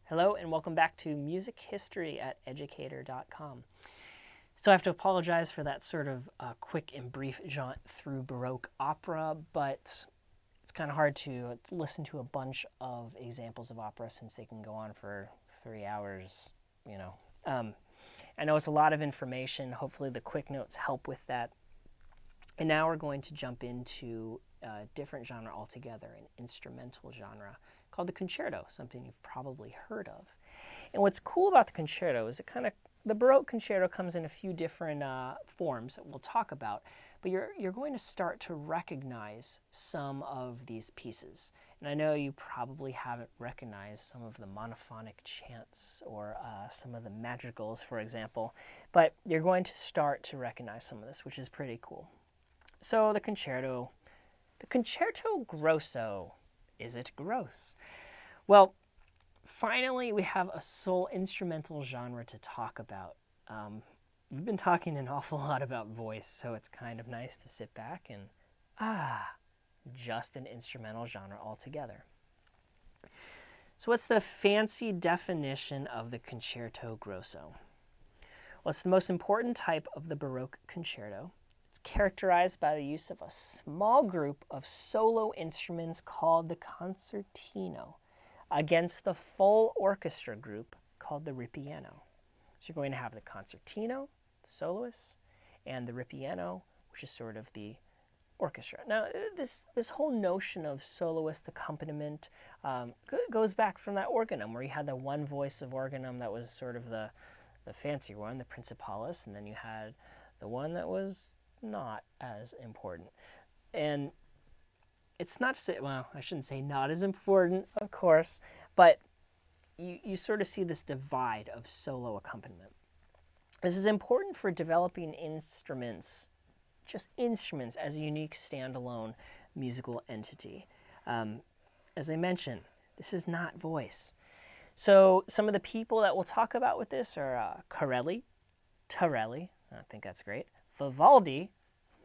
Hello and welcome back to Music History at Educator.com. So I have to apologize for that sort of quick and brief jaunt through Baroque opera, but it's kind of hard to listen to a bunch of examples of opera since they can go on for 3 hours, I know it's a lot of information. Hopefully the quick notes help with that. And now we're going to jump into a different genre altogether, an instrumental genre called the concerto, something you've probably heard of. And what's cool about the concerto is the Baroque concerto comes in a few different forms that we'll talk about, but you're going to start to recognize some of these pieces. And I know you probably haven't recognized some of the monophonic chants or some of the madrigals, for example, but you're going to start to recognize some of this, which is pretty cool. So the Concerto Grosso. Is it gross? Well, finally we have a sole instrumental genre to talk about. We've been talking an awful lot about voice, so it's kind of nice to sit back and, just an instrumental genre altogether. So what's the fancy definition of the Concerto Grosso? Well, it's the most important type of the Baroque concerto. Characterized by the use of a small group of solo instruments called the concertino against the full orchestra group called the ripieno. So you're going to have the concertino, the soloists, and the ripieno, which is sort of the orchestra. Now, this whole notion of soloist accompaniment goes back from that organum, where you had the one voice of organum that was sort of the fancy one, the principalis, and then you had the one that was not as important. And it's not to say, well, I shouldn't say not as important, of course, but you sort of see this divide of solo accompaniment. This is important for developing instruments, just instruments, as a unique standalone musical entity. As I mentioned, this is not voice. So some of the people that we'll talk about with this are Corelli, Torelli, I think that's great, Vivaldi,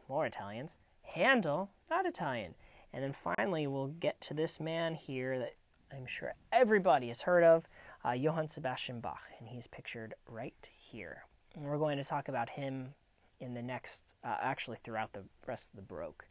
more Italians, Handel, not Italian. And then finally, we'll get to this man here that I'm sure everybody has heard of, Johann Sebastian Bach, and he's pictured right here. And we're going to talk about him in the next, actually throughout the rest of the Baroque.